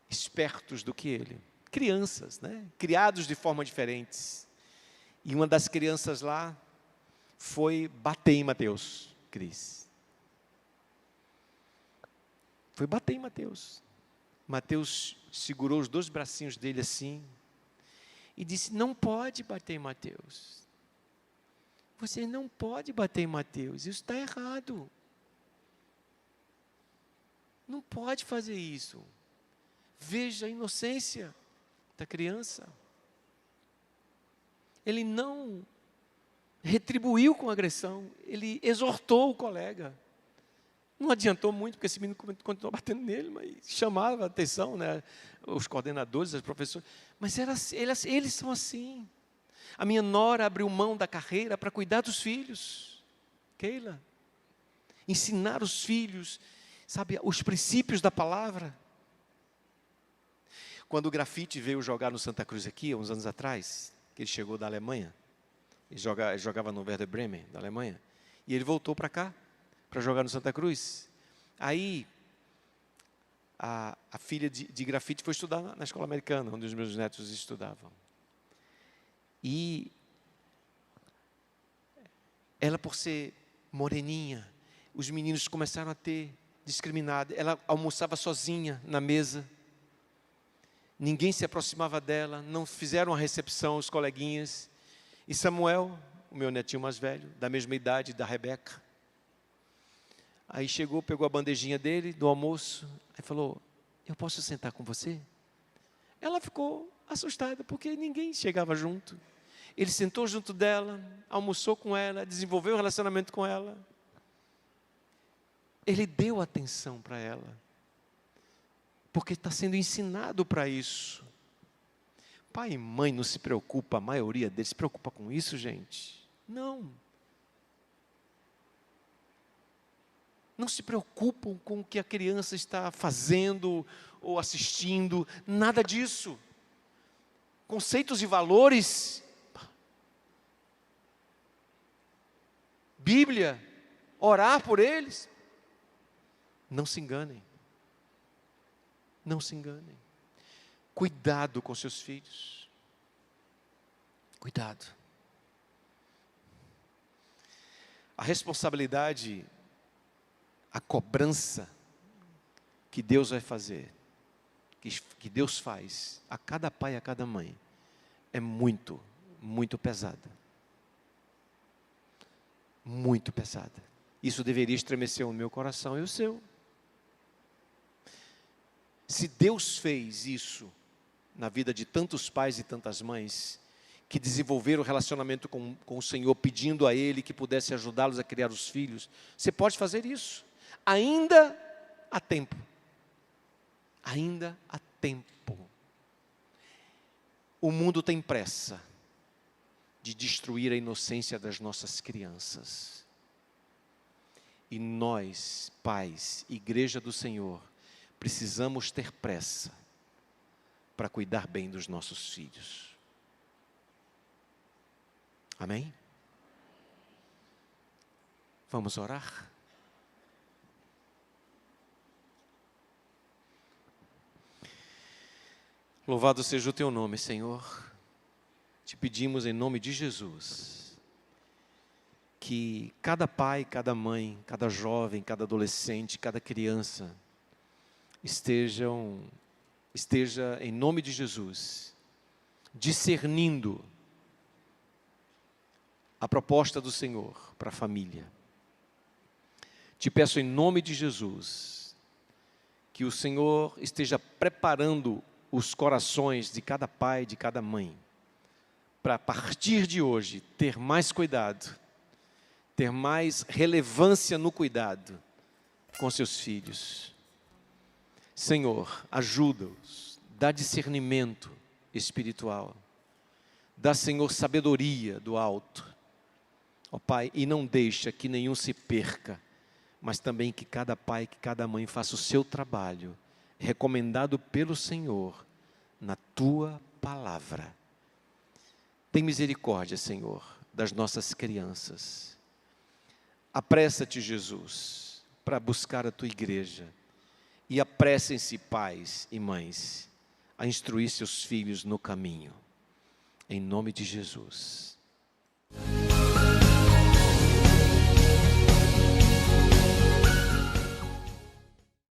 espertos do que ele. Crianças, né? Criados de forma diferentes. E uma das crianças lá foi bater em Mateus, Cris. Foi bater em Mateus. Mateus segurou os 2 bracinhos dele assim e disse: não pode bater em Mateus. Você não pode bater em Mateus, isso está errado. Não pode fazer isso. Veja a inocência da criança. Ele não retribuiu com agressão, ele exortou o colega. Não adiantou muito, porque esse menino continuou batendo nele, mas chamava a atenção, né? Os coordenadores, os professores. Mas eles são assim. A minha nora abriu mão da carreira para cuidar dos filhos. Keila. Ensinar os filhos, sabe, os princípios da palavra. Quando o Grafite veio jogar no Santa Cruz aqui, há uns anos atrás, que ele chegou da Alemanha, ele jogava no Werder Bremen, da Alemanha, e ele voltou para cá, para jogar no Santa Cruz. Aí, a filha de Grafite foi estudar na escola americana, onde os meus netos estudavam. E ela, por ser moreninha, os meninos começaram a ter discriminado. Ela almoçava sozinha na mesa. Ninguém se aproximava dela, não fizeram a recepção, os coleguinhas. E Samuel, o meu netinho mais velho, da mesma idade da Rebeca, aí chegou, pegou a bandejinha dele, do almoço, aí falou: eu posso sentar com você? Ela ficou assustada, porque ninguém chegava junto. Ele sentou junto dela, almoçou com ela, desenvolveu um relacionamento com ela. Ele deu atenção para ela, porque está sendo ensinado para isso. Pai e mãe não se preocupa, a maioria deles se preocupa com isso, gente. Não. Não se preocupam com o que a criança está fazendo ou assistindo, nada disso. Conceitos e valores, Bíblia, orar por eles. Não se enganem. Não se enganem. Cuidado com seus filhos. Cuidado. A responsabilidade, a cobrança que Deus vai fazer, que Deus faz a cada pai e a cada mãe, é muito, muito pesada. Muito pesada. Isso deveria estremecer o meu coração e o seu. Se Deus fez isso na vida de tantos pais e tantas mães, que desenvolveram relacionamento com o Senhor, pedindo a Ele que pudesse ajudá-los a criar os filhos, você pode fazer isso. Ainda há tempo. Ainda há tempo. O mundo tem pressa de destruir a inocência das nossas crianças. E nós, pais, Igreja do Senhor, precisamos ter pressa para cuidar bem dos nossos filhos. Amém? Vamos orar? Louvado seja o teu nome, Senhor. Te pedimos em nome de Jesus, que cada pai, cada mãe, cada jovem, cada adolescente, cada criança, esteja em nome de Jesus, discernindo a proposta do Senhor para a família. Te peço em nome de Jesus, que o Senhor esteja preparando os corações de cada pai, de cada mãe, para a partir de hoje ter mais cuidado, ter mais relevância no cuidado com seus filhos. Senhor, ajuda-os, dá discernimento espiritual, dá, Senhor, sabedoria do alto, ó Pai, e não deixa que nenhum se perca, mas também que cada pai, que cada mãe faça o seu trabalho, recomendado pelo Senhor, na Tua palavra. Tem misericórdia, Senhor, das nossas crianças. Apressa-te, Jesus, para buscar a Tua igreja. E apressem-se, pais e mães, a instruir seus filhos no caminho. Em nome de Jesus.